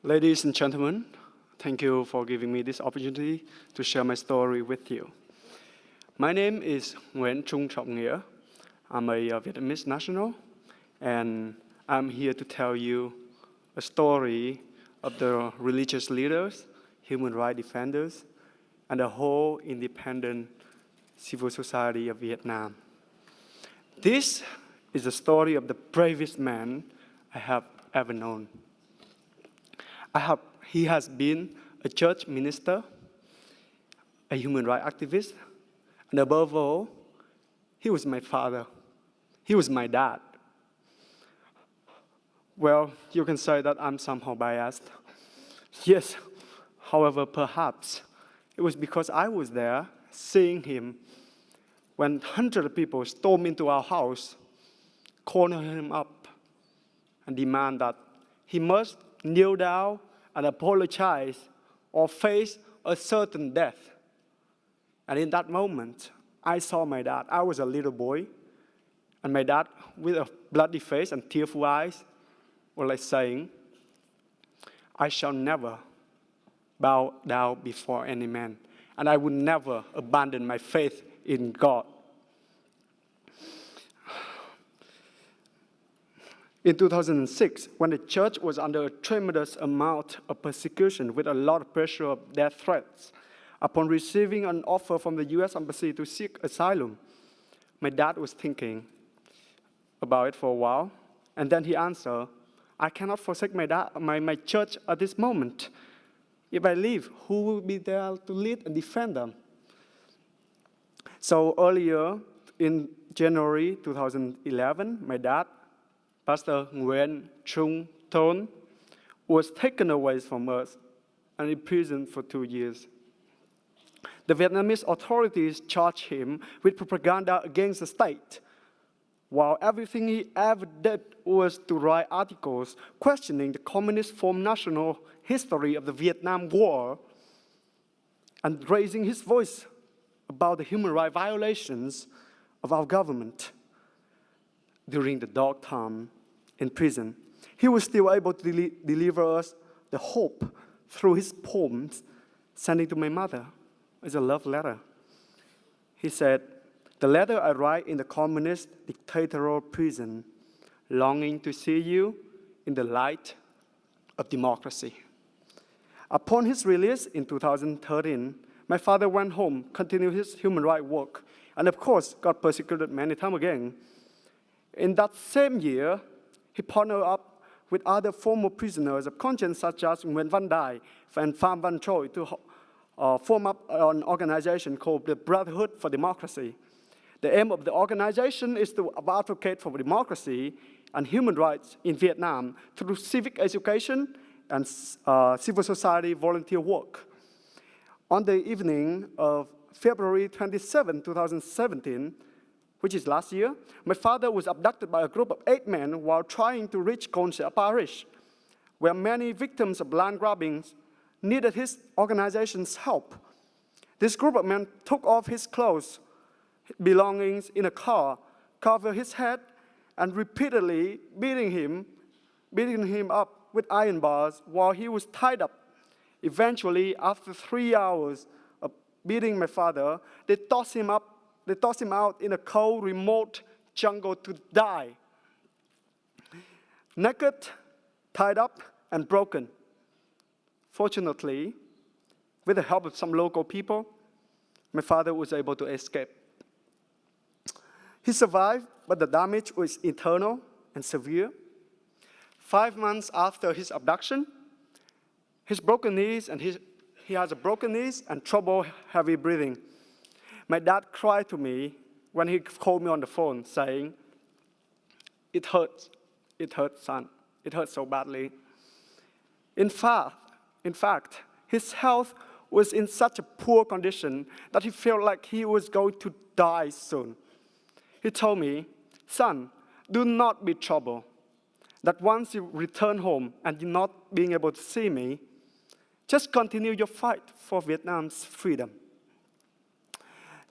Ladies and gentlemen, thank you for giving me this opportunity to share my story with you. My name is Nguyen, Trung, Trong, Nghia. I'm a Vietnamese national, and I'm here to tell you a story of the religious leaders, human rights defenders, and the whole independent civil society of Vietnam. This is the story of the bravest man I have ever known. He has been a church minister, a human rights activist, and above all, he was my father. He was my dad. Well, you can say that I'm somehow biased. Yes, however, perhaps it was because I was there seeing him when hundreds of people stormed into our house, cornered him up, and demand that he must kneel down and apologize or face a certain death. And in that moment, I saw my dad. I was a little boy, and my dad, with a bloody face and tearful eyes, was like saying, "I shall never bow down before any man, and I will never abandon my faith in God." In 2006, when the church was under a tremendous amount of persecution with a lot of pressure of death threats, upon receiving an offer from the US Embassy to seek asylum, my dad was thinking about it for a while, and then he answered, "I cannot forsake my church at this moment. If I leave, who will be there to lead and defend them?" So earlier, in January 2011, my dad, Pastor Nguyen, Trung, was taken away from us and imprisoned for 2 years. The Vietnamese authorities charged him with propaganda against the state, while everything he ever did was to write articles questioning the communist form national history of the Vietnam War and raising his voice about the human rights violations of our government. During the dark time in prison, he was still able to deliver us the hope through his poems, sending to my mother as a love letter. He said, "The letter I write in the communist dictatorial prison, longing to see you in the light of democracy." Upon his release in 2013, my father went home, continued his human rights work, and of course, got persecuted many times again. In that same year, he partnered up with other former prisoners of conscience such as Nguyen Van Dai and Pham Van Choi to form up an organization called the Brotherhood for Democracy. The aim of the organization is to advocate for democracy and human rights in Vietnam through civic education and civil society volunteer work. On the evening of February 27, 2017, which is last year, my father was abducted by a group of 8 men while trying to reach Concha Parish, where many victims of land grabbings needed his organization's help. This group of men took off his clothes, belongings in a car, covered his head, and repeatedly beating him up with iron bars while he was tied up. Eventually, after 3 hours of beating my father, they tossed him out in a cold, remote jungle to die. Naked, tied up, and broken. Fortunately, with the help of some local people, my father was able to escape. He survived, but the damage was internal and severe. 5 months after his abduction, he has a broken knees and trouble heavy breathing. My dad cried to me when he called me on the phone, saying, "It hurts, son. It hurts so badly." In fact, his health was in such a poor condition that he felt like he was going to die soon. He told me, "Son, do not be troubled, that once you return home and you're not being able to see me, just continue your fight for Vietnam's freedom."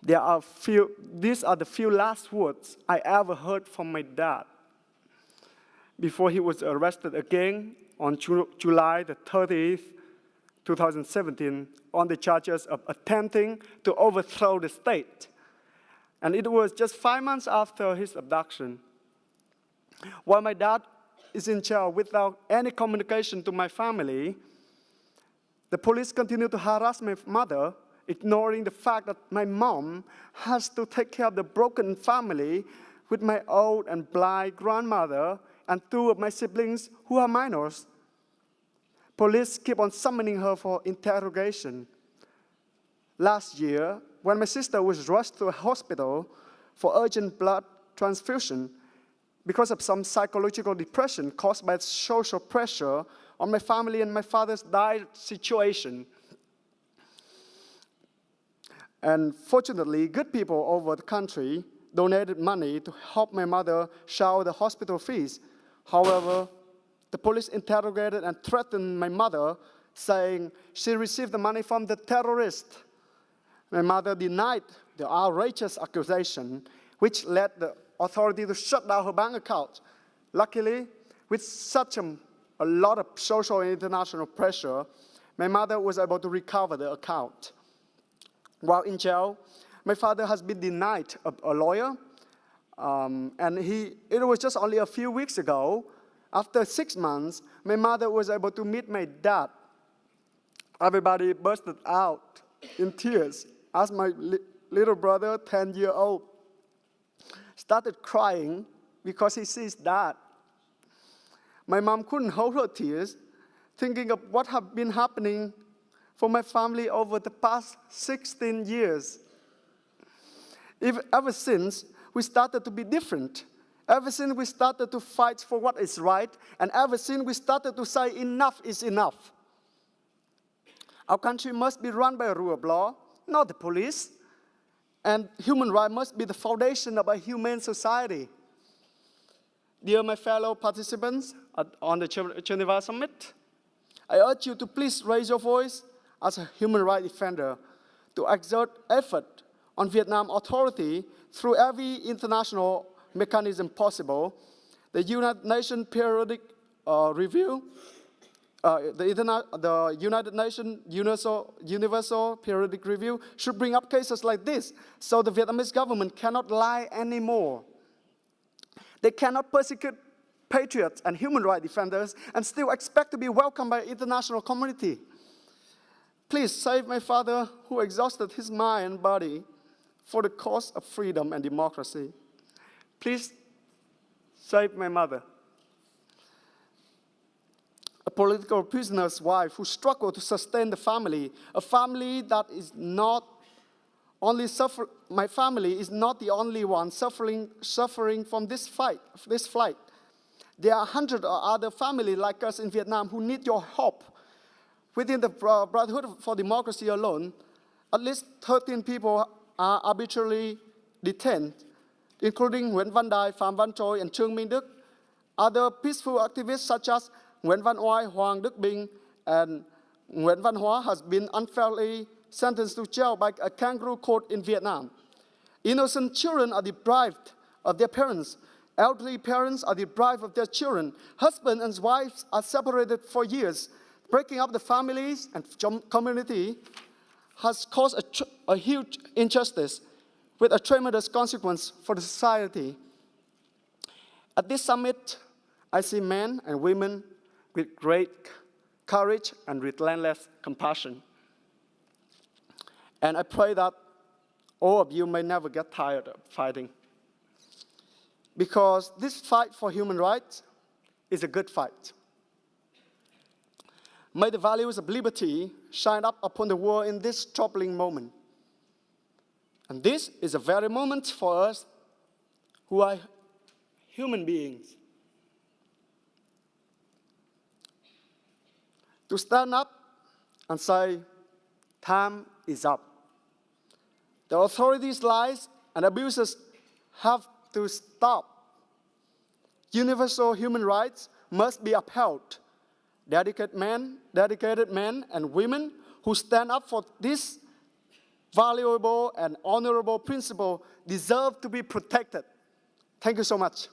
These are the few last words I ever heard from my dad before he was arrested again on July the 30th, 2017, on the charges of attempting to overthrow the state. And it was just 5 months after his abduction. While my dad is in jail without any communication to my family, the police continue to harass my mother, ignoring the fact that my mom has to take care of the broken family with my old and blind grandmother and 2 of my siblings who are minors. Police keep on summoning her for interrogation. Last year, when my sister was rushed to a hospital for urgent blood transfusion because of some psychological depression caused by social pressure on my family and my father's dire situation. And fortunately, good people over the country donated money to help my mother shower the hospital fees. However, the police interrogated and threatened my mother, saying she received the money from the terrorist. My mother denied the outrageous accusation, which led the authority to shut down her bank account. Luckily, with such a lot of social and international pressure, my mother was able to recover the account. While in jail, my father has been denied a lawyer, and it was just only a few weeks ago, after 6 months, my mother was able to meet my dad. Everybody bursted out in tears as my little brother, 10-year-old, started crying because he sees dad. My mom couldn't hold her tears, thinking of what had been happening for my family over the past 16 years. Ever since, we started to be different. Ever since we started to fight for what is right, and ever since we started to say enough is enough. Our country must be run by a rule of law, not the police. And human rights must be the foundation of a humane society. Dear my fellow participants on the Geneva Summit, I urge you to please raise your voice as a human rights defender to exert effort on Vietnam authority through every international mechanism possible. The United Nations Periodic Review, the United Nations Universal Periodic Review should bring up cases like this, so the Vietnamese government cannot lie anymore. They cannot persecute patriots and human rights defenders and still expect to be welcomed by the international community. Please save my father, who exhausted his mind and body for the cause of freedom and democracy. Please save my mother, a political prisoner's wife who struggled to sustain the family, a family that is not only suffering. My family is not the only one suffering from this flight. There are hundreds of other families like us in Vietnam who need your help. Within the Brotherhood for Democracy alone, at least 13 people are arbitrarily detained, including Nguyen Van Dai, Pham Van Choi, and Trung Minh Đức. Other peaceful activists such as Nguyen Van Oai, Hoàng Đức Bình, and Nguyen Van Hoa has been unfairly sentenced to jail by a kangaroo court in Vietnam. Innocent children are deprived of their parents. Elderly parents are deprived of their children. Husbands and wives are separated for years. Breaking up the families and community has caused a huge injustice with a tremendous consequence for the society. At this summit, I see men and women with great courage and relentless compassion. And I pray that all of you may never get tired of fighting, because this fight for human rights is a good fight. May the values of liberty shine up upon the world in this troubling moment. And this is a very moment for us who are human beings to stand up and say, time is up. The authorities' lies and abuses have to stop. Universal human rights must be upheld. Dedicated men and women who stand up for this valuable and honorable principle deserve to be protected. Thank you so much.